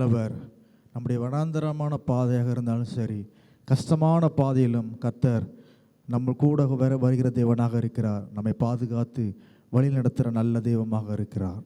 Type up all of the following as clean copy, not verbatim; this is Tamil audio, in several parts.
நல்லவர். நம்முடைய வனாந்தரமான பாதையாக இருந்தாலும் சரி, கஷ்டமான பாதையிலும் கர்த்தர் நம்ம கூட வருகிற தேவனாக இருக்கிறார். நம்மை பாதுகாத்து வழி நடத்துகிற நல்ல தெய்வமாக இருக்கிறார்.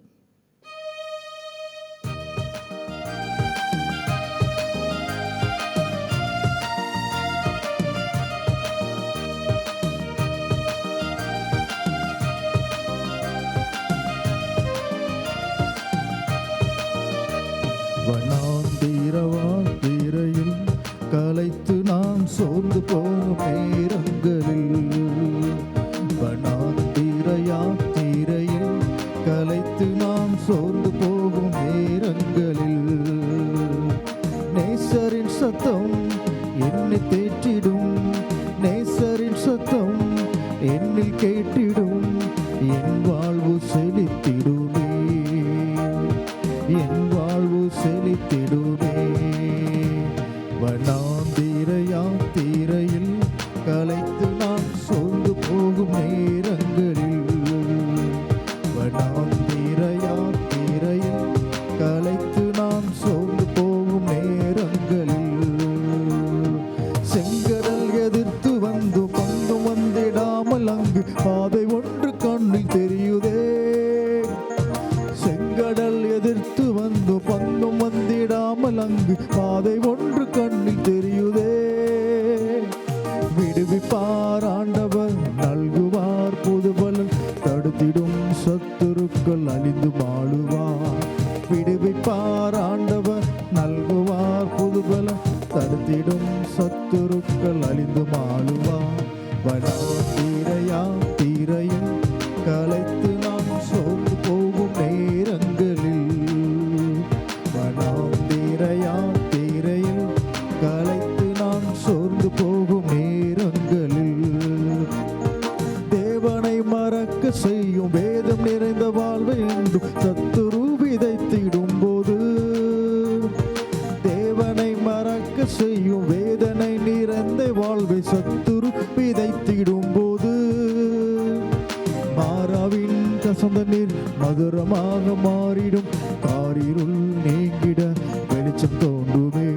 வனாந்திரவாழ்த்திரையில் கலைத்து நாம் சோர்ந்து போகும் நேரங்களில், வனாந்திரையில் கலைத்து நாம் சோர்ந்து போகும் நேரங்களில், நேசரின் சத்தம் என்னை தேற்றிடும், நேசரின் சத்தம் என்னில் கேட்டிடும், என் வாழ்வு செழித்திடுமே, என் வாழ்வு செழித்திடுமே. வனாந்திரையில் கலைத்து நாம் சோர்ந்து போகும் நேரங்களில், வனாந்திரையில் கலைத்து நாம் சோர்ந்து போகும் நேரங்களில், செங்கடல் எதிர்த்து வந்து பங்கும் வந்திடாமல் அங்கு பாதை ஒன்று கண்ணில் தெரியுதே, செங்கடல் எதிர்த்து வந்து பங்கும் வந்திடாமல் அங்கு பாதை ஒன்று கண்ணில் தெரியுதே. விடுவிப்பார் ஆண்டவர், நல்குவார் புதுபலன், தடுத்திடும் சத்துருக்கள் அழிந்து வாழுவார். விடுவிப்பார் ஆண்டவர், நல்குவார் புதுபலன், தடுத்திடும் சத்துருக்கள் அழிந்து வாழுவார். வனாந்திரையில் கலைத்து நாம் சோர்ந்து போகும் நேரங்களில், வனாந்திரையில் கலைத்து நாம் சோர்ந்து போகும் நேரங்களில், தேவனை மறக்க செய்யும் வேதம் நிறைந்த வாழ்வை என்றும் சத்துரு விதைத்திடும் போது, தேவனை மறக்க செய்யும் வேதனை நிறைந்த வாழ்வை சத்துரு விதைத்திடும் போது, மாறாவின் கசந்த நீர் மதுரமாக மாறிடும், காரிருள் நீங்கிட வெளிச்சம் தோன்றுமே.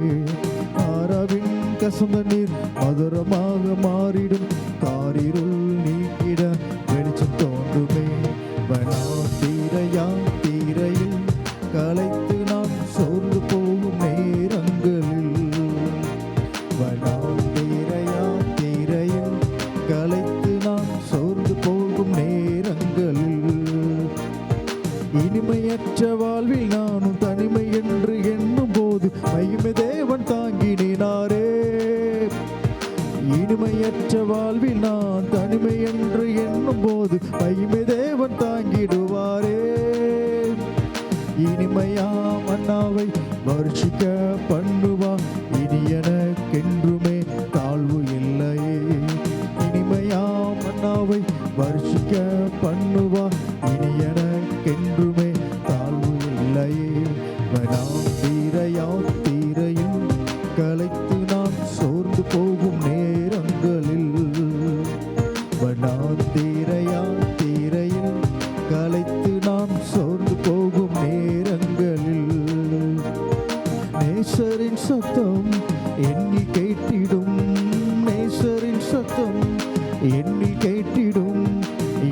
மாறாவின் கசந்த நீர் மதுரமாக மாறிடும், காரிருள் நீங்கிட வெளிச்சம் தோன்றுமே. வனாந்திரையில் கலைத்து நாம் சோர்ந்து போகும் நேரங்களில், வனாந்திரையில் கலைத்து நாம் சோர்ந்து போகும் நேரங்களில், இனிமையற்ற வாழ்வில் நானும் தனிமை என்று எண்ணும் போது மகிமை தேவன் தாங்கினாரே. இனிமையற்ற வாழ்வில் நான் தனிமை என்று எண்ணும் போது மகிமை தேவன் தாங்கிடுவாரே. இனிமையா மன்னாவை வருஷிக்க பண்ணுவா, இனி எனக்கென்றுமே தாழ்வு இல்லையே. இனிமையா மன்னாவை வருஷிக்க பண்ணுவா, இனி எனக்கென்றுமே தாழ்வு இல்லையே. வனாந்திரையில் கலைத்து நாம் சோர்ந்து போகும் நேரங்களில், வனாந்திரையில் கலைத்து நாம் சோர்ந்து போகும் நேரங்களில், நேசரின் சத்தம் என்னில் கேட்டிடும், நேசரின் சத்தம் என்னில் கேட்டிடும்,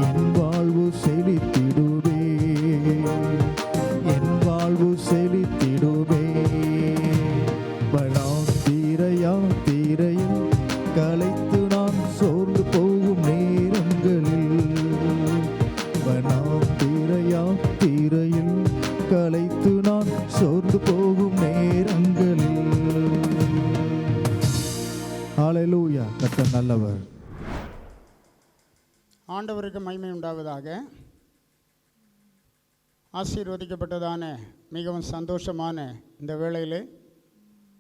என் வாழ்வு செழித்திடுமே, என் வாழ்வு செழித்திடுமே. வனாந்திரையில் கலைத்து நாம் சோர்ந்து போகும் நேரங்களில், வனாந்திரையில் கலைத்து நான் சோர்ந்து போகும் நேரங்களில். ஹல்லேலூயா. கர்த்தர் நல்லவர். ஆண்டவருக்கு மகிமை உண்டாவதாக. ஆசீர்வதிக்கப்பட்டதான மிகவும் சந்தோஷமான இந்த வேளையிலே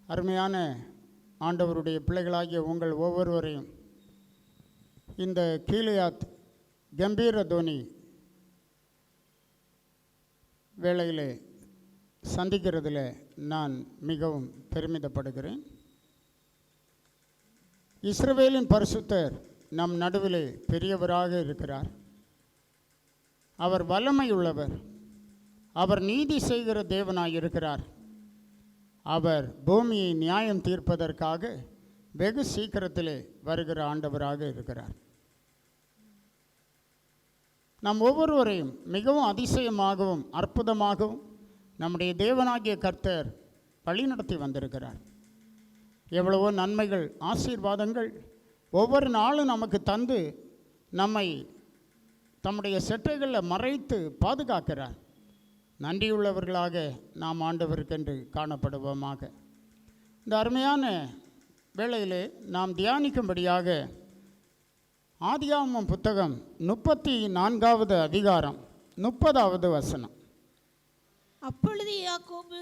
அருமையான ஆண்டவருடைய பிள்ளைகளாகிய உங்கள் ஒவ்வொருவரையும் இந்த கீலேயாத் கம்பீர தோனி வேளையிலே சந்திக்கிறதில் நான் மிகவும் பெருமிதப்படுகிறேன். இஸ்ரவேலின் பரிசுத்தர் நம் நடுவிலே பெரியவராக இருக்கிறார். அவர் வல்லமையுள்ளவர், அவர் நீதி செய்கிற தேவனாய் இருக்கிறார். அவர் பூமியை நியாயம் தீர்ப்பதற்காக வெகு சீக்கிரத்திலே வருகிற ஆண்டவராக இருக்கிறார். நம் ஒவ்வொருவரையும் மிகவும் அதிசயமாகவும் அற்புதமாகவும் நம்முடைய தேவனாகிய கர்த்தர் வழிநடத்தி வந்திருக்கிறார். எவ்வளவோ நன்மைகள், ஆசீர்வாதங்கள் ஒவ்வொரு நாளும் நமக்கு தந்து நம்மை தம்முடைய செட்டைகளில் மறைத்து பாதுகாக்கிறார். நன்றியுள்ளவர்களாக நாம் ஆண்டவருக்கென்று காணப்படுவோமாக. இந்த அருமையான வேளையிலே நாம் தியானிக்கும்படியாக ஆதியாகமம் புத்தகம் 34வது அதிகாரம் 30வது வசனம். அப்பொழுது யாக்கோபு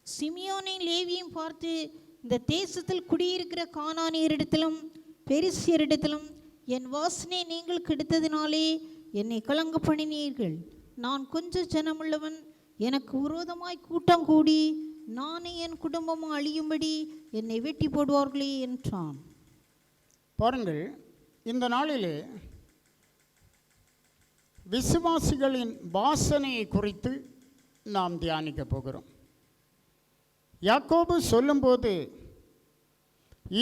சிமியோனையும் லேவியையும் பார்த்து, இந்த தேசத்தில் குடியிருக்கிற கானானியரிடத்திலும் பெரிசியரிடத்திலும் என் வாசனை நீங்கள் கெடுத்ததினாலே என்னை கலங்க பண்ணினீர்கள். நான் கொஞ்சம் ஜனமுள்ளவன், எனக்கு விரோதமாய் கூட்டம் கூடி நானே என் குடும்பமும் அழியும்படி என்னை வெட்டி போடுவார்களே என்றான். பாருங்கள், இந்த நாளிலே விசுவாசிகளின் வாசனையை குறித்து நாம் தியானிக்க போகிறோம். யாக்கோபு சொல்லும்போது,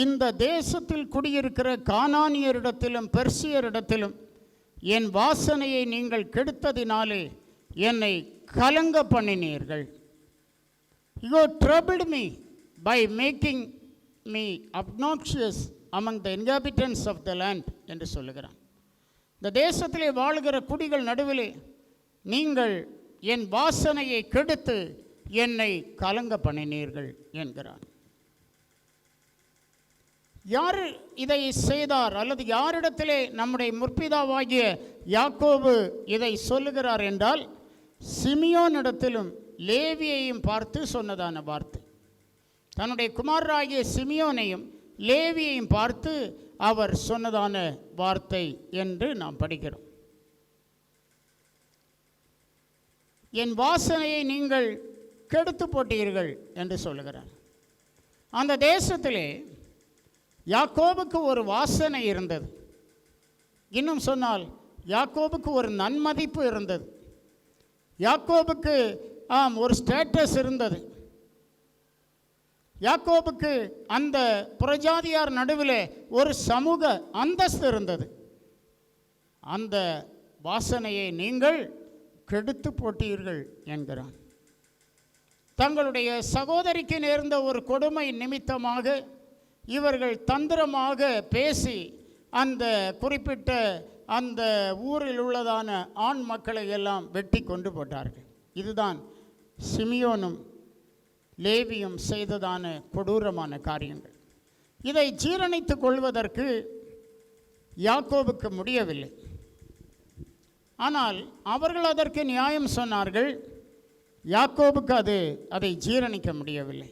இந்த தேசத்தில் குடியிருக்கிற கானானியரிடத்திலும் பெர்சியரிடத்திலும் என் வாசனையை நீங்கள் கெடுத்ததினாலே என்னை கலங்க பண்ணினீர்கள். You troubled me by making me obnoxious among the inhabitants of the land என்று சொல்லுகிறான். இந்த தேசத்திலே வாழ்கிற குடிகள் நடுவிலே நீங்கள் என் வாசனையை கெடுத்து என்னை கலங்க பண்ணினீர்கள் என்கிறான். யார் இதை செய்தார் அல்லது யாரிடத்திலே நம்முடைய முற்பிதாவாகிய யாக்கோபு இதை சொல்லுகிறார் என்றால், சிமியோனிடத்திலும் லேவியையும் பார்த்து சொன்னதான வார்த்தை. தன்னுடைய குமாரராகிய சிமியோனையும் லேவியையும் பார்த்து அவர் சொன்னதான வார்த்தை என்று நாம் படிக்கிறோம். என் வாசனையை நீங்கள் கெடுத்து போட்டீர்கள் என்று சொல்லுகிறார். அந்த தேசத்திலே யாக்கோபுக்கு ஒரு வாசனை இருந்தது. இன்னும் சொன்னால் யாக்கோபுக்கு ஒரு நன்மதிப்பு இருந்தது. யாக்கோபுக்கு ஒரு ஸ்டேட்டஸ் இருந்தது. யாக்கோபுக்கு அந்த புறஜாதியார் நடுவிலே ஒரு சமூக அந்தஸ்து இருந்தது. அந்த வாசனையை நீங்கள் கெடுத்து போட்டீர்கள் என்கிறான். தங்களுடைய சகோதரிக்கு நேர்ந்த ஒரு கொடுமை நிமித்தமாக இவர்கள் தந்திரமாக பேசி அந்த குறிப்பிட்ட அந்த ஊரில் உள்ளதான ஆண் மக்களை எல்லாம் வெட்டி கொண்டு போட்டார்கள். இதுதான் சிமியோனும் லேவியும் செய்ததான கொடூரமான காரியங்கள். இதை ஜீரணித்துக் கொள்வதற்கு யாக்கோபுக்கு முடியவில்லை. ஆனால் அவர்கள் அதற்கு நியாயம் சொன்னார்கள். யாக்கோபுக்கு அதை ஜீரணிக்க முடியவில்லை.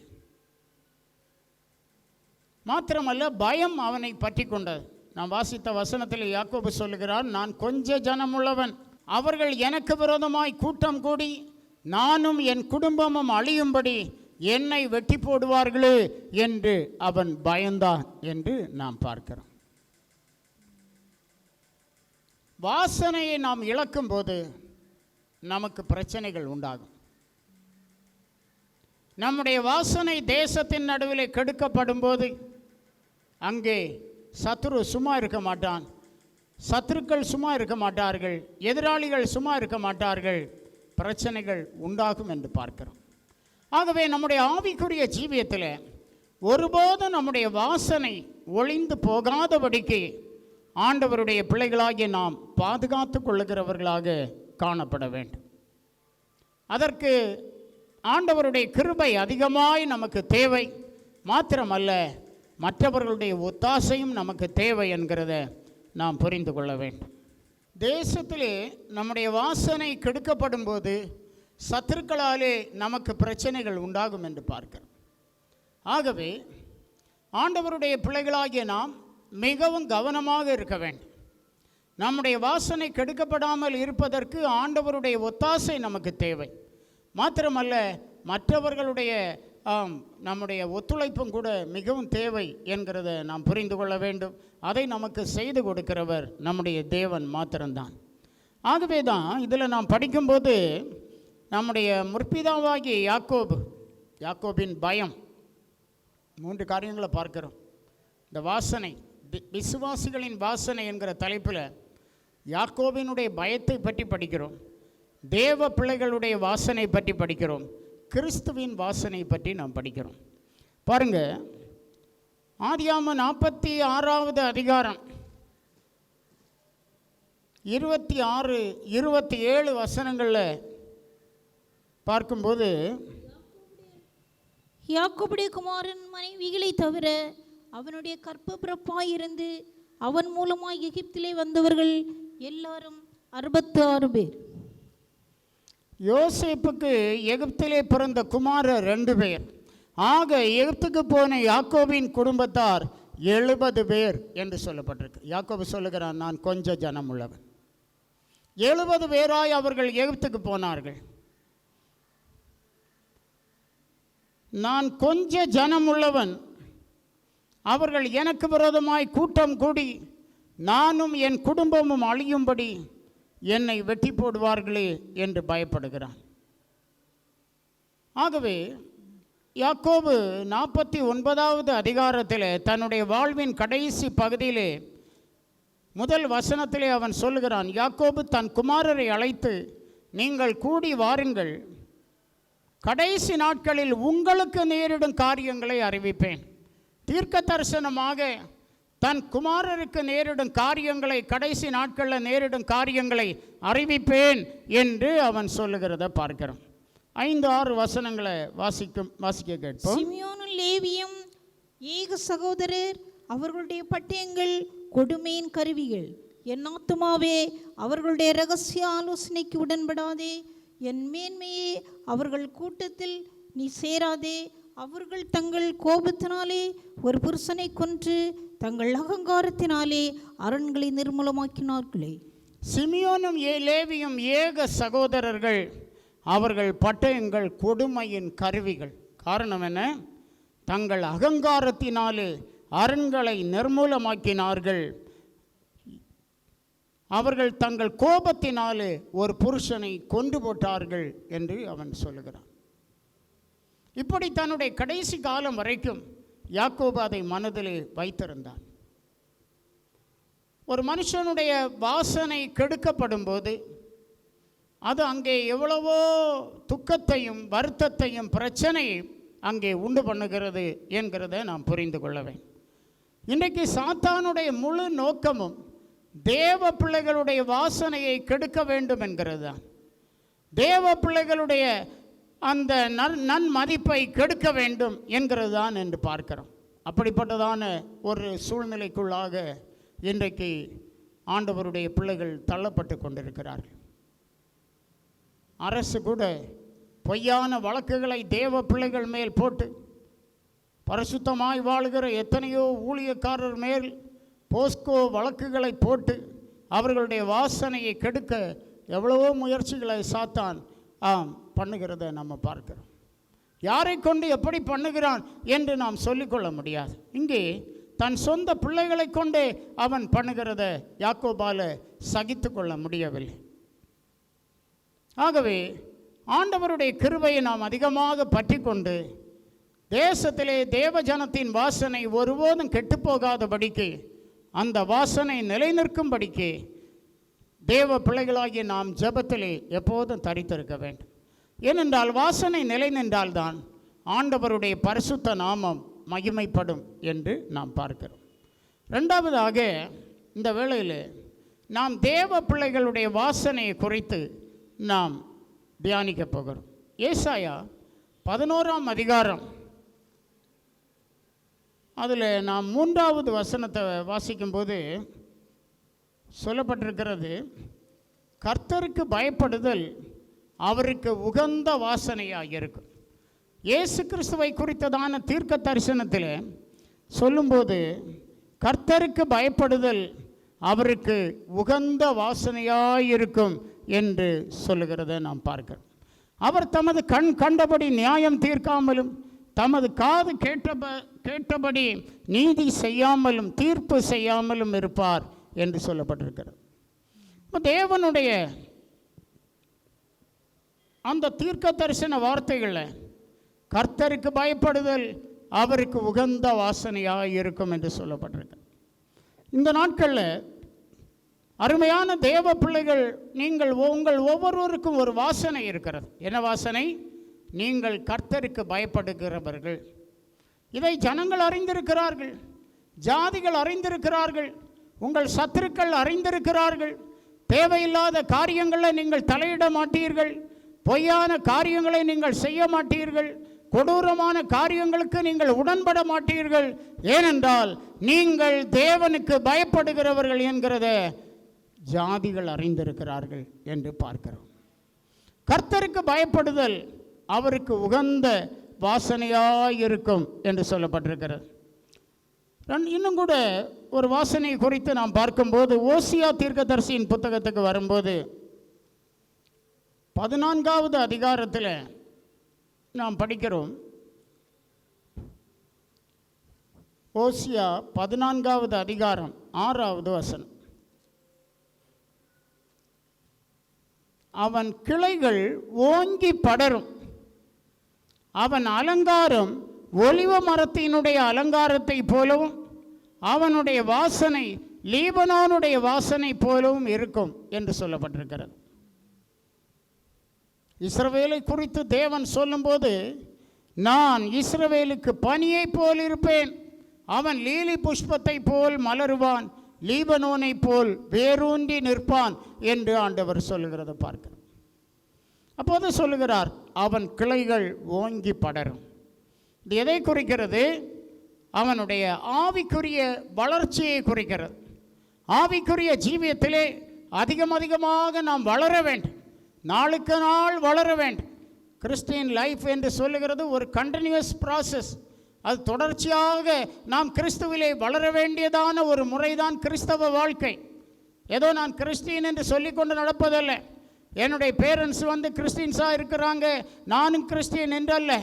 மாத்திரமல்ல, பயம் அவனை பற்றி கொண்டது. நாம் வாசித்த வசனத்தில் யாக்கோபு சொல்லுகிறார், நான் கொஞ்ச ஜனமுள்ளவன், அவர்கள் எனக்கு விரோதமாய் கூட்டம் கூடி நானும் என் குடும்பமும் அழியும்படி என்னை வெட்டி போடுவார்களே என்று அவன் பயந்தான் என்று நாம் பார்க்கிறோம். வாசனையை நாம் இழக்கும் போது நமக்கு பிரச்சனைகள் உண்டாகும். நம்முடைய வாசனை தேசத்தின் நடுவில் கெடுக்கப்படும் போது அங்கே சத்துரு சும்மா இருக்க மாட்டான், சத்துருக்கள் சும்மா இருக்க மாட்டார்கள், எதிராளிகள் சும்மா இருக்க மாட்டார்கள், பிரச்சனைகள் உண்டாகும் என்று பார்க்கிறோம். ஆகவே நம்முடைய ஆவிக்குரிய ஜீவியத்தில் ஒருபோதும் நம்முடைய வாசனை ஒளிந்து போகாதபடிக்கு ஆண்டவருடைய பிள்ளைகளாகிய நாம் பாதுகாத்து கொள்ளுகிறவர்களாக காணப்பட வேண்டும். அதற்கு ஆண்டவருடைய கிருபை அதிகமாய் நமக்கு தேவை. மாத்திரமல்ல, மற்றவர்களுடைய ஒத்தாசையும் நமக்கு தேவை என்கிறத நாம் புரிந்து கொள்ள வேண்டும். தேசத்திலே நம்முடைய வாசனை கெடுக்கப்படும் போது சத்துருக்களாலே நமக்கு பிரச்சனைகள் உண்டாகும் என்று பார்க்கிறோம். ஆகவே ஆண்டவருடைய பிள்ளைகளாகிய நாம் மிகவும் கவனமாக இருக்க வேண்டும். நம்முடைய வாசனை கெடுக்கப்படாமல் இருப்பதற்கு ஆண்டவருடைய ஒத்தாசை நமக்கு தேவை. மாத்திரமல்ல, மற்றவர்களுடைய நம்முடைய ஒத்துழைப்பும் கூட மிகவும் தேவை என்கிறத நாம் புரிந்து கொள்ள வேண்டும். அதை நமக்கு செய்து கொடுக்கிறவர் நம்முடைய தேவன் மாத்திரம்தான். ஆகவே தான் இதில் நாம் படிக்கும்போது நம்முடைய முற்பிதாவாகிய யாக்கோபின் பயம் 3 காரியங்களை பார்க்கிறோம். இந்த வாசனை, விசுவாசிகளின் வாசனை என்கிற தலைப்பில் யாக்கோபினுடைய பயத்தை பற்றி படிக்கிறோம், தேவ பிள்ளைகளுடைய வாசனை பற்றி படிக்கிறோம், கிறிஸ்துவின் வாசனை பற்றி நாம் படிக்கிறோம். பாருங்க, ஆதியாகமம் 46வது அதிகாரம் 26, 27 வசனங்களில் பார்க்கும்போது, யாக்கோபுடைய குமாரன் மனைவிகளை தவிர அவனுடைய கற்பப்பிறப்பாயிருந்து அவன் மூலமாய் எகிப்திலே வந்தவர்கள் எல்லாரும் 66 பேர். யோசேப்புக்கு எகிப்திலே பிறந்த குமாரர் 2 பேர். ஆக எகிப்துக்கு போன யாக்கோபின் குடும்பத்தார் 70 பேர் என்று சொல்லப்பட்டிருக்கு. யாக்கோபு சொல்லுகிறான், நான் கொஞ்ச ஜனம் உள்ளவன். 70 பேராய் அவர்கள் எகிப்துக்கு போனார்கள். நான் கொஞ்ச ஜனம் உள்ளவன், அவர்கள் எனக்கு விரோதமாய் கூட்டம் கூடி நானும் என் குடும்பமும் அழியும்படி என்னை வெட்டி போடுவார்களே என்று பயப்படுகிறான். ஆகவே யாக்கோபு 49வது அதிகாரத்தில் தன்னுடைய வாழ்வின் கடைசி பகுதியிலே முதல் வசனத்திலே அவன் சொல்லுகிறான், யாக்கோபு தன் குமாரரை அழைத்து, நீங்கள் கூடி வாருங்கள், கடைசி நாட்களில் உங்களுக்கு நேரிடும் காரியங்களை அறிவிப்பேன். தீர்க்க தரிசனமாக தன் குமாரருக்கு நேரிடும் காரியங்களை, கடைசி நாட்களில் நேரிடும் காரியங்களை அறிவிப்பேன் என்று அவன் சொல்லுகிறத பார்க்கிறோம். 5-6 வசனங்களை வாசிக்க கேட்போம். சிமியோனும் லேவியும் ஏக சகோதரர், அவர்களுடைய பட்டயங்கள் கொடுமையின் கருவிகள். என் ஆத்துமாவே அவர்களுடைய இரகசிய ஆலோசனைக்கு உடன்படாதே, என் மேன்மையே அவர்கள் கூட்டத்தில் நீ சேராதே. அவர்கள் தங்கள் கோபத்தினாலே ஒரு புருஷனை கொன்று தங்கள் அகங்காரத்தினாலே அரண்களை நிர்மூலமாக்கினார்களே. சிமியோனும் லேவியும் ஏக சகோதரர்கள், அவர்கள் பட்டயங்கள் கொடுமையின் கருவிகள். காரணம் என்ன? தங்கள் அகங்காரத்தினாலே அரண்களை நிர்மூலமாக்கினார்கள். அவர்கள் தங்கள் கோபத்தினாலே ஒரு புருஷனை கொண்டு போட்டார்கள் என்று அவன் சொல்லுகிறான். இப்படி தன்னுடைய கடைசி காலம் வரைக்கும் யாக்கோபு அதை மனதிலே வைத்திருந்தான். ஒரு மனுஷனுடைய வாசனை கெடுக்கப்படும் போது அது அங்கே எவ்வளவோ துக்கத்தையும் வருத்தத்தையும் பிரச்சனையும் அங்கே உண்டு பண்ணுகிறது என்கிறத நாம் புரிந்து கொள்ள வேண்டும். இன்றைக்கு சாத்தானுடைய முழு நோக்கமும் தேவ பிள்ளைகளுடைய வாசனையை கெடுக்க வேண்டும் என்கிறது தான். தேவ பிள்ளைகளுடைய அந்த நன்மதிப்பை கெடுக்க வேண்டும் என்கிறது தான் என்று பார்க்கிறோம். அப்படிப்பட்டதான ஒரு சூழ்நிலைக்குள்ளாக இன்றைக்கு ஆண்டவருடைய பிள்ளைகள் தள்ளப்பட்டு கொண்டிருக்கிறார்கள். அரசு கூட பொய்யான வழக்குகளை தேவ பிள்ளைகள் மேல் போட்டு, பரிசுத்தமாய் வாழ்கிற எத்தனையோ ஊழியக்காரர் மேல் போஸ்கோ வழக்குகளை போட்டு அவர்களுடைய வாசனையை கெடுக்க எவ்வளவோ முயற்சிகளை சாத்தான் பண்ணுகிறத நம்ம பார்க்கிறோம். யாரை கொண்டு எப்படி பண்ணுகிறான் என்று நாம் சொல்லிக்கொள்ள முடியாது. இங்கே தன் சொந்த பிள்ளைகளை கொண்டே அவன் பண்ணுகிறத யாக்கோபால சகித்து கொள்ள முடியவில்லை. ஆகவே ஆண்டவருடைய கிருபையை நாம் அதிகமாக பற்றி கொண்டு தேசத்திலே தேவஜனத்தின் வாசனை ஒருபோதும் கெட்டுப்போகாதபடிக்கு, அந்த வாசனை நிலைநிற்கும்படிக்கு தேவ பிள்ளைகளாகிய நாம் ஜெபத்திலே எப்போதும் தரித்திருக்க வேண்டும். ஏனென்றால் வாசனை நிலை நின்றால்தான் ஆண்டவருடைய பரிசுத்த நாமம் மகிமைப்படும் என்று நாம் பார்க்கிறோம். ரெண்டாவதாக இந்த வேளையில் நாம் தேவ பிள்ளைகளுடைய வாசனையை குறித்து நாம் தியானிக்க போகிறோம். ஏசாயா 11ஆம் அதிகாரம், அதில் நாம் 3வது வசனத்தை வாசிக்கும்போது சொல்லப்பட்டிருக்கிறது, கர்த்தருக்கு பயப்படுதல் அவருக்கு உகந்த வாசனையாக இருக்கும். இயேசு கிறிஸ்துவை குறித்ததான தீர்க்க தரிசனத்தில் சொல்லும்போது கர்த்தருக்கு பயப்படுதல் அவருக்கு உகந்த வாசனையாயிருக்கும் என்று சொல்லுகிறத நாம் பார்க்கிறோம். அவர் தமது கண் கண்டபடி நியாயம் தீர்க்காமலும் தமது காது கேட்டபடி நீதி செய்யாமலும் தீர்ப்பு செய்யாமலும் இருப்பார் என்று சொல்லப்பட்டிருக்கிறது. இப்போ தேவனுடைய அந்த தீர்க்க தரிசன வார்த்தைகளில் கர்த்தருக்கு பயப்படுதல் அவருக்கு உகந்த வாசனையாக இருக்கும் என்று சொல்லப்பட்டிருக்கு. இந்த நாட்களில் அருமையான தேவ பிள்ளைகள், நீங்கள் உங்கள் ஒவ்வொருவருக்கும் ஒரு வாசனை இருக்கிறது. என்ன வாசனை? நீங்கள் கர்த்தருக்கு பயப்படுகிறவர்கள். இதை ஜனங்கள் அறிந்திருக்கிறார்கள், ஜாதிகள் அறிந்திருக்கிறார்கள், உங்கள் சத்துருக்கள் அறிந்திருக்கிறார்கள். தேவையில்லாத காரியங்களில் நீங்கள் தலையிட மாட்டீர்கள், பொய்யான காரியங்களை நீங்கள் செய்ய மாட்டீர்கள், கொடூரமான காரியங்களுக்கு நீங்கள் உடன்பட மாட்டீர்கள். ஏனென்றால் நீங்கள் தேவனுக்கு பயப்படுகிறவர்கள் என்கிறத ஜாதிகள் அறிந்திருக்கிறார்கள் என்று பார்க்கிறோம். கர்த்தருக்கு பயப்படுதல் அவருக்கு உகந்த வாசனையாயிருக்கும் என்று சொல்லப்பட்டிருக்கிறது. இன்னும் கூட ஒரு வாசனை குறித்து நாம் பார்க்கும்போது, ஓசியா தீர்க்கதரிசியின் புத்தகத்துக்கு வரும்போது 14வது அதிகாரத்தில் நாம் படிக்கிறோம். ஓசியா 14வது அதிகாரம் 6வது வசனம். அவன் கிளைகள் ஓங்கி படரும், அவன் அலங்காரம் ஒலிவ மரத்தினுடைய அலங்காரத்தை போலவும் அவனுடைய வாசனை லீபனோனுடைய வாசனை போலவும் இருக்கும் என்று சொல்லப்பட்டிருக்கிறது. இஸ்ரவேலை குறித்து தேவன் சொல்லும்போது, நான் இஸ்ரவேலுக்கு பனியை போல் இருப்பேன், அவன் லீலி புஷ்பத்தை போல் மலருவான், லீபனோனை போல் வேரூன்றி நிற்பான் என்று ஆண்டவர் சொல்லுகிறத பார்க்கிறோம். அப்போது சொல்லுகிறார், அவன் கிளைகள் ஓங்கி படரும். இது எதை குறிக்கிறது? அவனுடைய ஆவிக்குரிய வளர்ச்சியை குறிக்கிறது. ஆவிக்குரிய ஜீவியத்திலே அதிகமாக நாம் வளர வேண்டும், நாளுக்கு நாள் வளர வேண்டும். கிறிஸ்டியன் லைஃப் என்று சொல்லுகிறது ஒரு கண்டினியூஸ் ப்ராசஸ். அது தொடர்ச்சியாக நாம் கிறிஸ்துவிலே வளர வேண்டியதான ஒரு முறைதான் கிறிஸ்தவ வாழ்க்கை. ஏதோ நான் கிறிஸ்டியன் என்று சொல்லிக்கொண்டு நடப்பதல்ல. என்னுடைய பேரண்ட்ஸ் கிறிஸ்டியன்ஸாக இருக்கிறாங்க, நானும் கிறிஸ்டியன் என்றல்ல.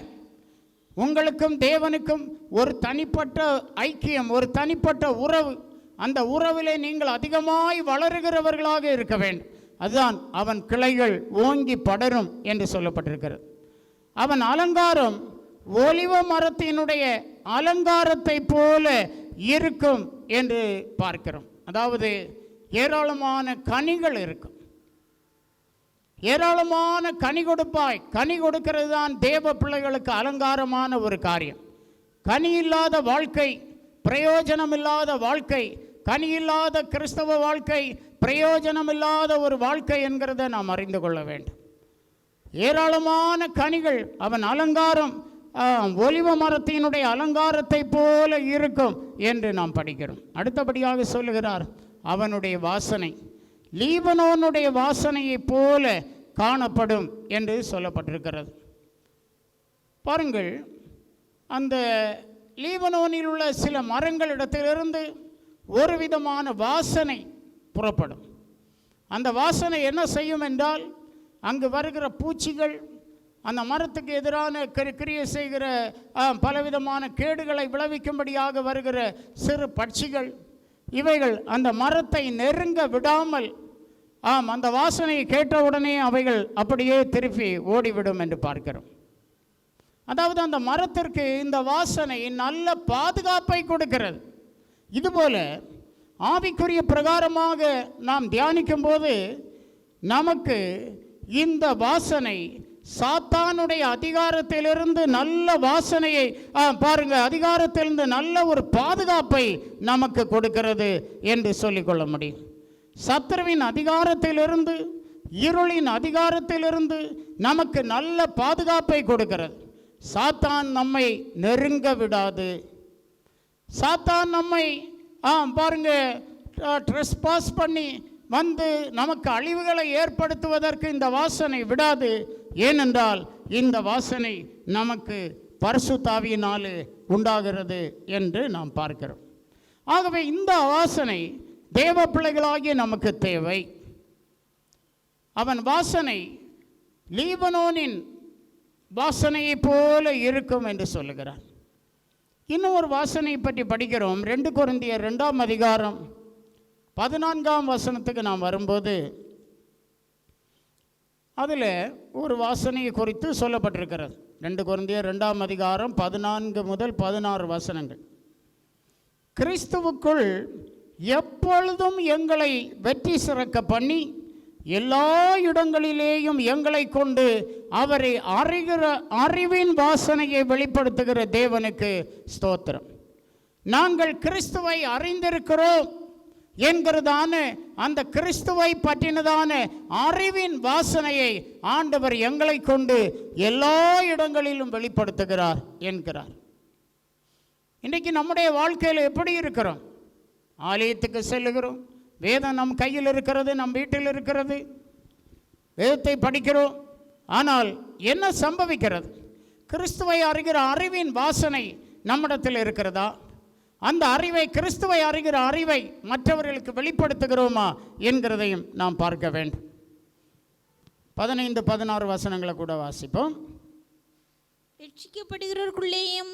உங்களுக்கும் தேவனுக்கும் ஒரு தனிப்பட்ட ஐக்கியம், ஒரு தனிப்பட்ட உறவு. அந்த உறவிலே நீங்கள் அதிகமாய் வளருகிறவர்களாக இருக்க வேண்டும். அதுதான் அவன் கிளைகள் ஓங்கி படரும் என்று சொல்லப்பட்டிருக்கிறது. அவன் அலங்காரம் ஒலிவ மரத்தினுடைய அலங்காரத்தை போல இருக்கும் என்று பார்க்கிறோம். அதாவது ஏராளமான கனிகள் இருக்கும், ஏராளமான கனி கொடுப்பாய். கனி கொடுக்கிறது தான் தேவ பிள்ளைகளுக்கு அலங்காரமான ஒரு காரியம். கனி இல்லாத வாழ்க்கை பிரயோஜனம் இல்லாத வாழ்க்கை, கனி இல்லாத கிறிஸ்தவ வாழ்க்கை பிரயோஜனம் இல்லாத ஒரு வாழ்க்கை என்கிறத நாம் அறிந்து கொள்ள வேண்டும். ஏராளமான கனிகள், அவன் அலங்காரம் ஒலிவ மரத்தினுடைய அலங்காரத்தை போல இருக்கும் என்று நாம் படிக்கிறோம். அடுத்தபடியாக சொல்லுகிறார், அவனுடைய வாசனை லீபனோனுடைய வாசனையை போல காணப்படும் என்று சொல்லப்பட்டிருக்கிறது. பாருங்கள், அந்த லீபனோனில் உள்ள சில மரங்களிடத்திலிருந்து ஒரு விதமான வாசனை புறப்படும். அந்த வாசனை என்ன செய்யும் என்றால், அங்கு வருகிற பூச்சிகள், அந்த மரத்துக்கு எதிரான கிரியை செய்கிற பலவிதமான கேடுகளை விளைவிக்கும்படியாக வருகிற சிறு பட்சிகள், இவைகள் அந்த மரத்தை நெருங்க விடாமல் அந்த வாசனையை கேட்டவுடனே அவைகள் அப்படியே திருப்பி ஓடிவிடும் என்று பார்க்கிறோம். அதாவது அந்த மரத்திற்கு இந்த வாசனை நல்ல பாதுகாப்பை கொடுக்கிறது. இதுபோல ஆவிக்குரிய பிரகாரமாக நாம் தியானிக்கும் போது நமக்கு இந்த வாசனை சாத்தானுடைய அதிகாரத்திலிருந்து நல்ல வாசனையை பாருங்க, அதிகாரத்திலிருந்து நல்ல ஒரு பாதுகாப்பை நமக்கு கொடுக்கிறது என்று சொல்லிக்கொள்ள முடியும். சத்துருவின் அதிகாரத்திலிருந்து, இருளின் அதிகாரத்திலிருந்து நமக்கு நல்ல பாதுகாப்பை கொடுக்கிறது. சாத்தான் நம்மை நெருங்க விடாது. சாத்தான் நம்மை பாருங்க ட்ரெஸ்பாஸ் பண்ணி வந்து நமக்கு அழிவுகளை ஏற்படுத்துவதற்கு இந்த வாசனை விடாது. ஏனென்றால் இந்த வாசனை நமக்கு பரிசுத்த ஆவியினாலே உண்டாகிறது என்று நாம் பார்க்கிறோம். ஆகவே இந்த வாசனை தேவ பிள்ளைகளாகிய நமக்கு தேவை. அவன் வாசனை லீபனோனின் வாசனையை போல இருக்கும் என்று சொல்லுகிறார். இன்னும் ஒரு வாசனை பற்றி படிக்கிறோம். 2 கொரிந்தியர் 2ஆம் அதிகாரம் 14ஆம் வசனத்துக்கு நாம் வரும்போது அதில் ஒரு வாசனையை குறித்து சொல்லப்பட்டிருக்கிறது. 2 கொரிந்தியர் 2ஆம் அதிகாரம் 14 முதல் 16 வசனங்கள். கிறிஸ்துவுக்குள் எப்பொழுதும் எங்களை வெற்றி சிறக்க பண்ணி எல்லா இடங்களிலேயும் எங்களை கொண்டு அவரை அறிவின் வாசனையை வெளிப்படுத்துகிற தேவனுக்கு ஸ்தோத்திரம். நாங்கள் கிறிஸ்துவை அறிந்திருக்கிறோம் என்கிறதான அந்த கிறிஸ்துவை பற்றினதான அறிவின் வாசனையை ஆண்டவர் எங்களை கொண்டு எல்லா இடங்களிலும் வெளிப்படுத்துகிறார் என்கிறார். இன்றைக்கு நம்முடைய வாழ்க்கையில் எப்படி இருக்கிறோம்? ஆலயத்துக்கு செல்லுகிறோம், வேதம் நம் கையில் இருக்கிறது, நம் வீட்டில் இருக்கிறது, வேதத்தை படிக்கிறோம். ஆனால் என்ன சம்பவிக்கிறது? கிறிஸ்துவை அறிகிற அறிவின் வாசனை நம்மிடத்தில் இருக்கிறதா? அந்த அறிவை, கிறிஸ்துவை அறிகிற அறிவை மற்றவர்களுக்கு வெளிப்படுத்துகிறோமா என்கிறதையும் நாம் பார்க்க வேண்டும். 15-16 வசனங்களை கூட வாசிப்போம். ரட்சிக்கப்படுகிறவர்களுக்குள்ளேயும்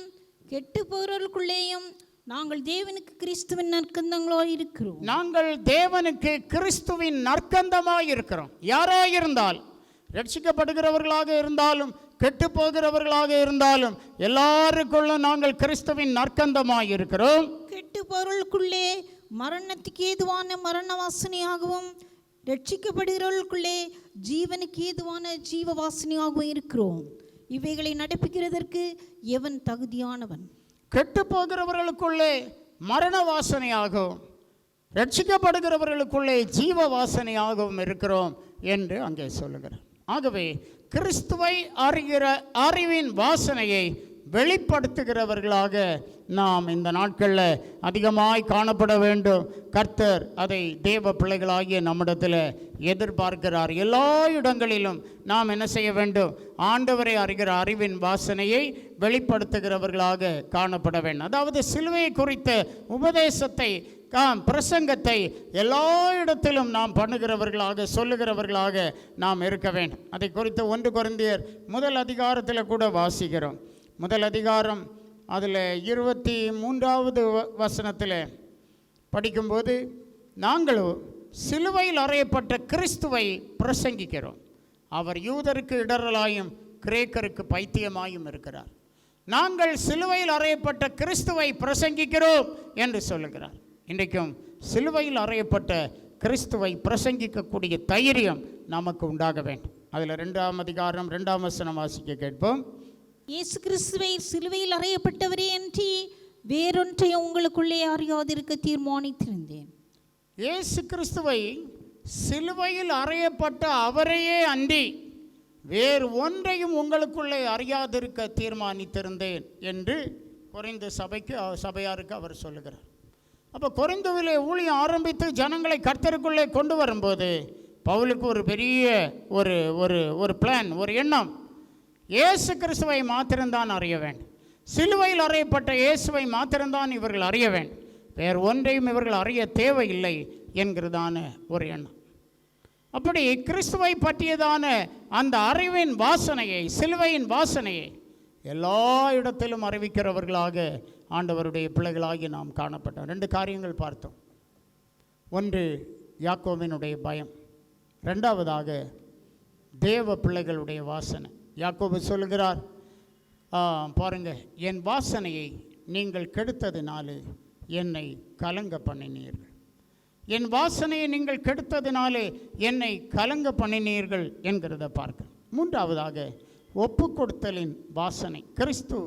கெட்டு போகிறவர்களுக்குள்ளேயும் நாங்கள் தேவனுக்கு கிறிஸ்துவின் நற்கந்தங்களாய் இருக்கிறோம். நாங்கள் தேவனுக்கு கிறிஸ்துவின் நற்கந்தமாய் இருக்கிறோம். யாராயிருந்தால், ரட்சிக்கப்படுகிறவர்களாக இருந்தாலும் கெட்டு போகிறவர்களாக இருந்தாலும் எல்லாருக்குள்ளும் நாங்கள் கிறிஸ்துவின் நற்கந்தமாய் இருக்கிறோம். கெட்டு போகிறவர்களுக்குள்ளே மரணத்துக்கு ஏதுவான மரண வாசனையாகவும் ரட்சிக்கப்படுகிறவர்களுக்குள்ளே ஜீவனுக்கு ஏதுவான ஜீவ வாசனையாகவும் இருக்கிறோம். இவைகளை நடப்பிக்கிறதற்கு எவன் தகுதியானவன்? கெட்டு போகிறவர்களுக்குள்ளே மரண வாசனையாகவும் ரட்சிக்கப்படுகிறவர்களுக்குள்ளே ஜீவ வாசனையாகவும் இருக்கிறோம் என்று அங்கே சொல்லுகிறார். ஆகவே கிறிஸ்துவை அறிகிற அறிவின் வாசனையை வெளிப்படுத்துகிறவர்களாக நாம் இந்த நாட்களில் அதிகமாய் காணப்பட வேண்டும். கர்த்தர் அதை தேவ பிள்ளைகளாகிய நம்மிடத்தில் எதிர்பார்க்கிறார். எல்லா இடங்களிலும் நாம் என்ன செய்ய வேண்டும்? ஆண்டவரை அறிகிற அறிவின் வாசனையை வெளிப்படுத்துகிறவர்களாக காணப்பட வேண்டும். அதாவது சிலுவையை குறித்த உபதேசத்தை, பிரசங்கத்தை எல்லா இடத்திலும் நாம் பண்ணுகிறவர்களாக, சொல்லுகிறவர்களாக நாம் இருக்க வேண்டும். அதை குறித்து 1 கொரிந்தியர் 1 அதிகாரத்தில் கூட வாசிக்கிறோம். 1 அதிகாரம் அதில் 23வது வசனத்தில் படிக்கும்போது, நாங்களும் சிலுவையில் அறையப்பட்ட கிறிஸ்துவை பிரசங்கிக்கிறோம். அவர் யூதருக்கு இடரலாயும் கிரேக்கருக்கு பைத்தியமாயும் இருக்கிறார். நாங்கள் சிலுவையில் அறையப்பட்ட கிறிஸ்துவை பிரசங்கிக்கிறோம் என்று சொல்லுகிறார். இன்றைக்கும் சிலுவையில் அறையப்பட்ட கிறிஸ்துவை பிரசங்கிக்கக்கூடிய தைரியம் நமக்கு உண்டாக வேண்டும். அதில் 2ஆம் அதிகாரம் 2ஆம் வசனம் வாசிக்க கேட்போம். இயேசு கிறிஸ்துவை சிலுவையில் அறையப்பட்டவரே அன்றி வேறொன்றை உங்களுக்குள்ளே அறியாதிருக்க தீர்மானித்திருந்தேன். இயேசு கிறிஸ்துவை சிலுவையில் அறையப்பட்ட அவரையே அன்றி வேறு ஒன்றையும் உங்களுக்குள்ளே அறியாதிருக்க தீர்மானித்திருந்தேன் என்று கொரிந்து சபையாருக்கு அவர் சொல்லுகிறார். அப்போ கொரிந்துவிலே ஊழியம் ஆரம்பித்து ஜனங்களை கர்த்தருக்குள்ளே கொண்டு வரும்போது பவுலுக்கு ஒரு பெரிய ஒரு பிளான், ஒரு எண்ணம். இயேசு கிறிஸ்துவை மாத்திரம்தான் அறிய வேண்டும். சிலுவையில் அறையப்பட்ட இயேசுவை மாத்திரம்தான் இவர்கள் அறிய வேண்டும். வேறு ஒன்றையும் இவர்கள் அறிய தேவையில்லை என்கிறதான ஒரு எண்ணம். அப்படி கிறிஸ்துவை பற்றியதான அந்த அறிவின் வாசனையை, சிலுவையின் வாசனையை எல்லா இடத்திலும் அறிவிக்கிறவர்களாக ஆண்டவருடைய பிள்ளைகளாகி நாம் காணப்பட்டோம். 2 காரியங்கள் பார்த்தோம். ஒன்று, யாக்கோபினுடைய பயம். 2வதாக தேவ பிள்ளைகளுடைய வாசனை. யாக்கோபு சொல்கிறார், பாருங்க, என் வாசனையை நீங்கள் கெடுத்ததினாலே என்னை கலங்க பண்ணினீர்கள். என் வாசனையை நீங்கள் கெடுத்ததினாலே என்னை கலங்க பண்ணினீர்கள் என்கிறத பார்க்க. 3வதாக ஒப்பு கொடுத்தலின் வாசனை. கிறிஸ்து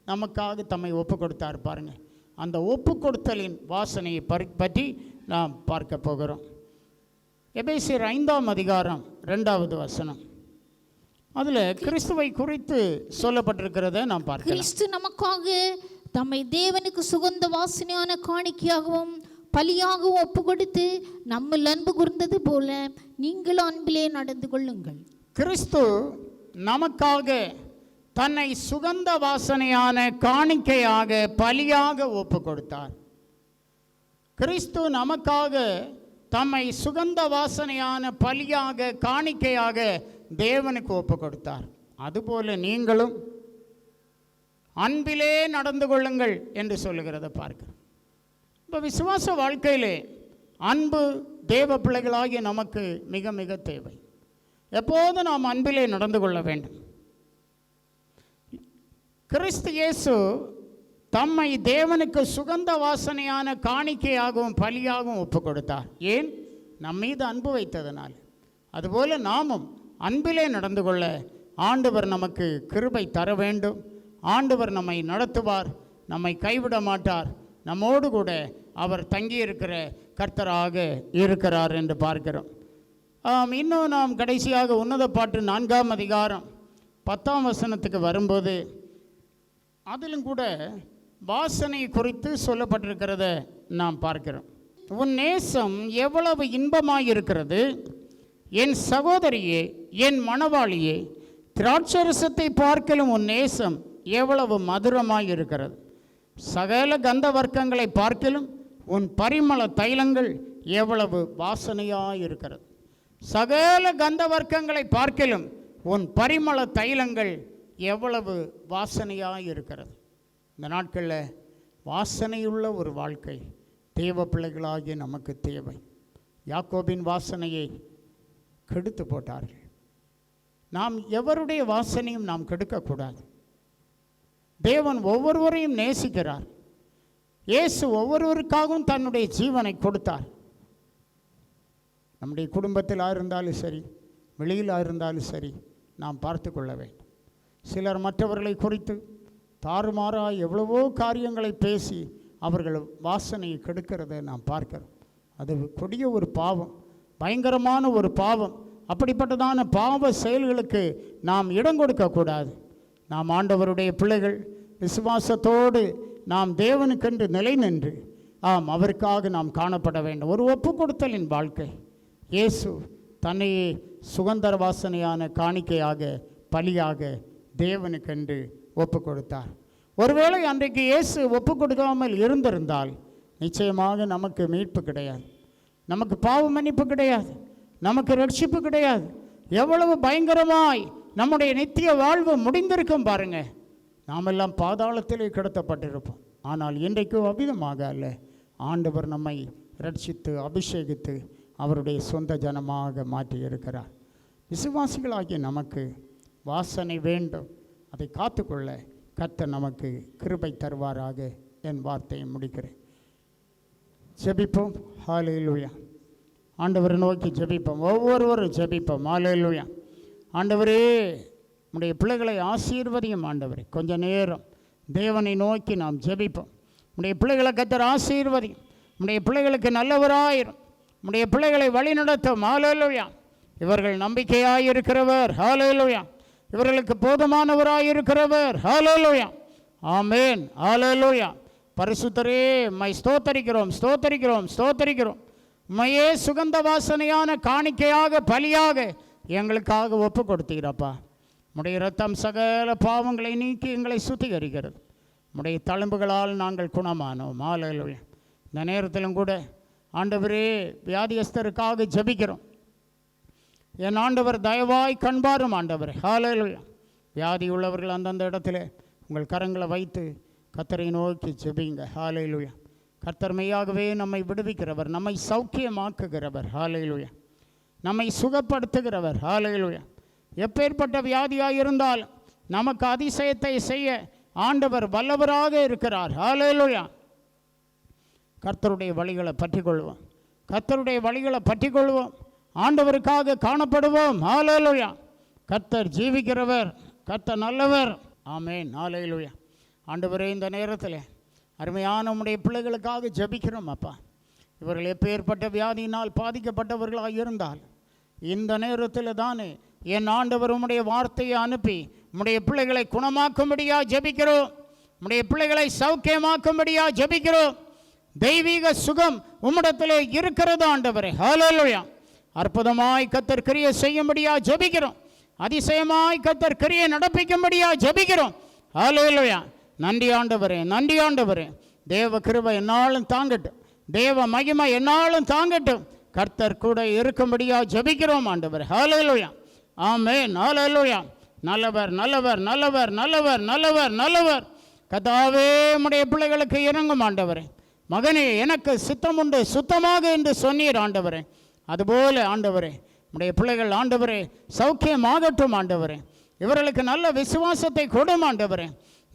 நமக்காக தம்மை ஒப்பு கொடுத்தார் பாருங்க. அந்த ஒப்பு கொடுத்தலின் வாசனையை பற்றி நாம் பார்க்க போகிறோம். எபேசியர் 5ஆம் அதிகாரம் 2வது வசனம். அதில் கிறிஸ்துவை குறித்து சொல்லப்பட்டிருக்கிறத நாம் பார்க்கலாம். கிறிஸ்து நமக்காக தம்மை தேவனுக்கு சுகந்த வாசனையான காணிக்கையாகவும் பலியாகவும் ஒப்பு கொடுத்து நம்மில் அன்பு கூர்ந்தது போல நீங்களும் அன்பிலே நடந்து கொள்ளுங்கள். கிறிஸ்து நமக்காக தன்னை சுகந்த வாசனையான காணிக்கையாக பலியாக ஒப்பு கொடுத்தார். கிறிஸ்து நமக்காக தம்மை சுகந்த வாசனையான பலியாக காணிக்கையாக தேவனுக்கு ஒப்பு கொடுத்தார். அதுபோல நீங்களும் அன்பிலே நடந்து கொள்ளுங்கள் என்று சொல்லுகிறத பார்க்கிறோம். இப்போ விசுவாச வாழ்க்கையிலே அன்பு தேவ பிள்ளைகளாகிய நமக்கு மிக மிக தேவை. எப்போது நாம் அன்பிலே நடந்து கொள்ள வேண்டும். கிறிஸ்து இயேசு தம்மை தேவனுக்கு சுகந்த வாசனையான காணிக்கையாகவும் பலியாகவும் ஒப்பு கொடுத்தார். ஏன்? நம் மீது அன்பு வைத்ததனால். அதுபோல நாமும் அன்பிலே நடந்து கொள்ள ஆண்டவர் நமக்கு கிருபை தர வேண்டும். ஆண்டவர் நம்மை நடத்துவார், நம்மை கைவிட மாட்டார். நம்மோடு கூட அவர் தங்கியிருக்கிற கர்த்தராக இருக்கிறார் என்று பார்க்கிறோம். இன்னும் நாம் கடைசியாக உன்னத பாட்டு 4ஆம் அதிகாரம் 10ஆம் வசனத்துக்கு வரும்போது அதிலும் கூட வாசனை குறித்து சொல்லப்பட்டிருக்கிறத நாம் பார்க்கிறோம். உன் நேசம் எவ்வளவு இன்பமாயிருக்கிறது என் சகோதரியே, என் மணவாளியே, திராட்சரசத்தை பார்க்கலும் உன் நேசம் எவ்வளவு மதுரமாயிருக்கிறது. சகல கந்த வர்க்கங்களை பார்க்கலும் உன் பரிமள தைலங்கள் எவ்வளவு வாசனையாயிருக்கிறது. சகல கந்த வர்க்கங்களை பார்க்கலும் உன் பரிமள தைலங்கள் எவ்வளவு வாசனையாயிருக்கிறது. இந்த நாட்களில் வாசனையுள்ள ஒரு வாழ்க்கை தேவ பிள்ளைகளாகிய நமக்கு தேவை. யாக்கோபின் வாசனையை கெடுத்து போட்டார்கள். நாம் எவருடைய வாசனையும் நாம் கெடுக்கக்கூடாது. தேவன் ஒவ்வொருவரையும் நேசிக்கிறார். இயேசு ஒவ்வொருவருக்காகவும் தன்னுடைய ஜீவனை கொடுத்தார். நம்முடைய குடும்பத்தில் இருந்தாலும் சரி, வெளியில் இருந்தாலும் சரி, நாம் பார்த்து கொள்ள வேண்டும். சிலர் மற்றவர்களை குறித்து தாறுமாறாக எவ்வளவோ காரியங்களை பேசி அவர்கள் வாசனையை கெடுக்கிறத நாம் பார்க்கிறோம். அது கொடிய ஒரு பாவம், பயங்கரமான ஒரு பாவம். அப்படிப்பட்டதான பாவ செயல்களுக்கு நாம் இடம் கொடுக்கக்கூடாது. நாம் ஆண்டவருடைய பிள்ளைகள், விசுவாசத்தோடு நாம் தேவனுக்கென்று நிலை நின்று அவருக்காக நாம் காணப்பட வேண்டும். ஒரு ஒப்பு கொடுத்தலின் வாழ்க்கை. இயேசு தன்னையே சுகந்தர வாசனையான காணிக்கையாக, பலியாக தேவனுக்கென்று ஒப்பு கொடுத்தார். ஒருவேளை அன்றைக்கு இயேசு ஒப்பு கொடுக்காமல் இருந்திருந்தால் நிச்சயமாக நமக்கு மீட்பு கிடையாது, நமக்கு பாவ மன்னிப்பு கிடையாது, நமக்கு ரட்சிப்பு கிடையாது. எவ்வளவு பயங்கரமாய் நம்முடைய நித்திய வாழ்வு முடிந்திருக்கும் பாருங்க. நாமெல்லாம் பாதாளத்திலே கிடத்தப்பட்டிருப்போம். ஆனால் இன்றைக்கு அவ்விதமாக அல்ல. ஆண்டவர் நம்மை ரட்சித்து அபிஷேகித்து அவருடைய சொந்த ஜனமாக மாற்றி இருக்கிறார். விசுவாசிகளாகிய நமக்கு வாசனை வேண்டும். அதை காத்துக்கொள்ள கர்த்தர் நமக்கு கிருபை தருவாராக. என் வார்த்தையை முடிக்கிறேன். ஜெபிப்போம். ஹல்லேலூயா. ஆண்டவரை நோக்கி ஜெபிப்போம். ஒவ்வொருவரும் ஜெபிப்போம். ஹல்லேலூயா. ஆண்டவரே, உம்முடைய பிள்ளைகளை ஆசீர்வதியும். ஆண்டவரே, கொஞ்ச நேரம் தேவனை நோக்கி நாம் ஜெபிப்போம். உம்முடைய பிள்ளைகளை கர்த்தர் ஆசீர்வதியும். உம்முடைய பிள்ளைகளுக்கு நல்லவராயிரும். உம்முடைய பிள்ளைகளை வழிநடத்தும். ஹல்லேலூயா. இவர்கள் நம்பிக்கையாயிருக்கிறவர். ஹல்லேலூயா. இவர்களுக்கு போதுமானவராயிருக்கிறவர். ஹல்லேலூயா. ஆமென். ஹல்லேலூயா. பரிசுத்தரே, உம்மை ஸ்தோத்தரிக்கிறோம், ஸ்தோத்தரிக்கிறோம், ஸ்தோத்தரிக்கிறோம். உம்மையே சுகந்த வாசனையான காணிக்கையாக, பலியாக எங்களுக்காக ஒப்பு கொடுத்தீரப்பா. உம்முடைய இரத்தம் சகல பாவங்களை நீக்கி எங்களை சுத்திகரிக்கிறது. உம்முடைய தழும்புகளால் நாங்கள் குணமானோம். ஹல்லேலூயா. இந்த நேரத்திலும் கூட ஆண்டவரே, வியாதியஸ்தருக்காக ஜெபிக்கிறோம். என் ஆண்டவர் தயவாய் கண்பாரும். ஆண்டவர் ஹல்லேலூயா. வியாதி உள்ளவர்கள் அந்தந்த இடத்துல உங்கள் கரங்களை வைத்து கர்த்தரை நோக்கி ஜெபிங்க. ஹல்லேலூயா. கர்த்தர் மெய்யாகவே நம்மை விடுவிக்கிறவர், நம்மை சௌக்கியமாக்குகிறவர். ஹல்லேலூயா. நம்மை சுகப்படுத்துகிறவர். ஹல்லேலூயா. எப்பேற்பட்ட வியாதியாக இருந்தாலும் நமக்கு அதிசயத்தை செய்ய ஆண்டவர் வல்லவராக இருக்கிறார். ஹல்லேலூயா. கர்த்தருடைய வழிகளை பற்றிக்கொள்வோம். கர்த்தருடைய வழிகளை பற்றிக்கொள்வோம். ஆண்டவருக்காக காணப்படுவோம். ஹல்லேலூயா. கர்த்தர் ஜீவிக்கிறவர், கர்த்தர் நல்லவர். ஆமென். ஹல்லேலூயா. ஆண்டவரே, இந்த நேரத்தில் அருமையான உம்முடைய பிள்ளைகளுக்காக ஜெபிக்கிறோம் அப்பா. இவர்கள் எப்பேற்பட்ட வியாதியினால் பாதிக்கப்பட்டவர்களாக இருந்தால் இந்த நேரத்தில் தானே என் ஆண்டவர் உம்முடைய வார்த்தையை அனுப்பி உம்முடைய பிள்ளைகளை குணமாக்கும்படியா ஜெபிக்கிறோம். உம்முடைய பிள்ளைகளை சௌக்கியமாக்கும்படியா ஜெபிக்கிறோம். தெய்வீக சுகம் உம்மிடத்திலே இருக்கிறது ஆண்டவரே. ஹல்லேலூயா. அற்புதமாய் கர்த்தர் கிரியை செய்யும்படியா ஜெபிக்கிறோம். அதிசயமாய் கர்த்தர் கிரியை நடப்பிக்கும்படியா ஜெபிக்கிறோம். ஹல்லேலூயா. நன்றி ஆண்டவரே, நன்றி ஆண்டவரே. தேவ கிருபை என்னாலும் தாங்கட்டும், தேவ மகிமை என்னாலும் தாங்கட்டும். கர்த்தர் கூட இருக்கும்படியா ஜெபிக்கிறோம் ஆண்டவரே. ஹல்லேலூயா. ஆமென். ஹல்லேலூயா. நல்லவர், நல்லவர், நல்லவர், நல்லவர், நல்லவர், நல்லவர். கர்த்தாவே, உம்முடைய பிள்ளைகளுக்கு இறங்கும் ஆண்டவரே. மகனே, எனக்கு சித்தம் உண்டு, சுத்தமாக என்று சொன்னீர் ஆண்டவரே. அதுபோல ஆண்டவரே, உம்முடைய பிள்ளைகள் ஆண்டவரே சௌக்கியமாகட்டும் ஆண்டவரே. இவர்களுக்கு நல்ல விசுவாசத்தை கொடும் ஆண்டவரே.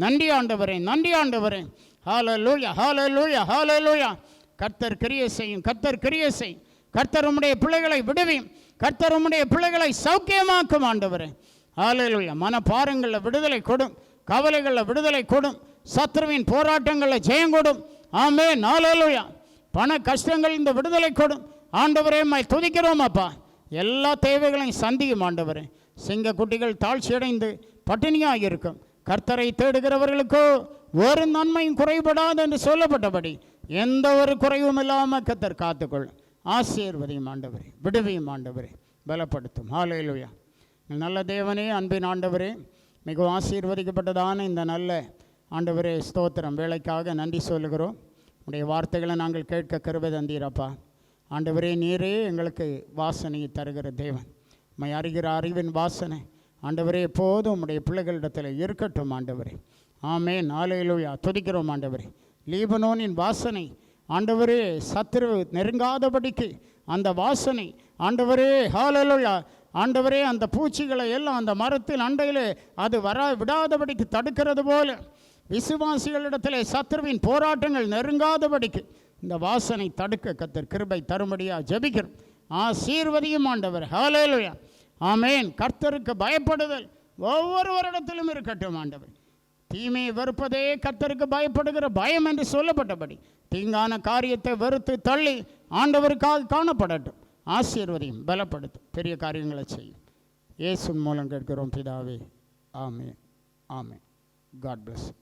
நன்றி ஆண்டவரே, நன்றி ஆண்டவரே. ஹல்லேலூயா, ஹல்லேலூயா, ஹல்லேலூயா. கர்த்தர் கிரியை செய்யும், கர்த்தர் கிரியை செய்யும். கர்த்தர் உம்முடைய பிள்ளைகளை விடுவியும், கர்த்தர் உம்முடைய பிள்ளைகளை சௌக்கியமாக்கும் ஆண்டவரே. ஹல்லேலூயா. மனபாரங்களில் விடுதலை கொடும், கவலைகளில் விடுதலை கொடும், சத்ருவின் போராட்டங்களில் ஜெயம் கொடும். ஆமென். ஹல்லேலூயா. பண கஷ்டங்கள் இந்த விடுதலை கொடும் ஆண்டவரே. துதிக்கிறோம் அப்பா. எல்லா தேவைகளையும் சந்தியும் ஆண்டவரே. சிங்க குட்டிகள் தாழ்ச்சியடைந்து பட்டினியாக இருக்கும். கர்த்தரை தேடுகிறவர்களுக்கோ ஒரு நன்மையும் குறைபடாது என்று சொல்லப்பட்டபடி எந்த ஒரு குறைவும் இல்லாமல் கர்த்தர் காத்துக்கொள்ளும். ஆசீர்வதியும் ஆண்டவரே, விடுவியும் ஆண்டவரே, பலப்படுத்தும். ஹல்லேலூயா. நல்ல தேவனே, அன்பின் ஆண்டவரே, மிகவும் ஆசீர்வதிக்கப்பட்டதான இந்த நல்ல ஆண்டவரே ஸ்தோத்திரம் வேலைக்காக நன்றி சொல்லுகிறோம். உடைய வார்த்தைகளை நாங்கள் கேட்க கிருபை தந்தீரப்பா. ஆண்டவரே, நீரே எங்களுக்கு வாசனையை தருகிற தேவன். உம்மை அறிகிற அறிவின் வாசனை ஆண்டவரே எப்போதும் உம்முடைய பிள்ளைகளிடத்தில் இருக்கட்டும் ஆண்டவரே. ஆமென். ஹல்லேலூயா. துதிக்கிறோம் ஆண்டவரே. லீபனோனின் வாசனை ஆண்டவரே சத்துரு நெருங்காதபடிக்கு அந்த வாசனை ஆண்டவரே, ஹல்லேலூயா, ஆண்டவரே அந்த பூச்சிகளை எல்லாம் அந்த மரத்தில் அண்டையில் அது விடாதபடிக்கு தடுக்கிறது போல விசுவாசிகளிடத்தில் சத்துருவின் போராட்டங்கள் நெருங்காதபடிக்கு இந்த வாசனை தடுக்க கர்த்தர் கிருபை தரும்படியாக ஜெபிக்கிறோம். ஆசீர்வதியும் ஆண்டவர். ஹல்லேலூயா. ஆமென். கர்த்தருக்கு பயப்படுதல் ஒவ்வொருவரிடத்திலும் இருக்கட்டும் ஆண்டவர். தீமையை வெறுப்பதே கர்த்தருக்கு பயப்படுகிற பயம் என்று சொல்லப்பட்டபடி தீங்கான காரியத்தை வெறுத்து தள்ளி ஆண்டவருக்காக காணப்படட்டும். ஆசீர்வதியும், பலப்படுத்தும், பெரிய காரியங்களை செய்யும். இயேசுவின் மூலம் கேட்கிறோம் பிதாவே. ஆமென். ஆமென். God bless you.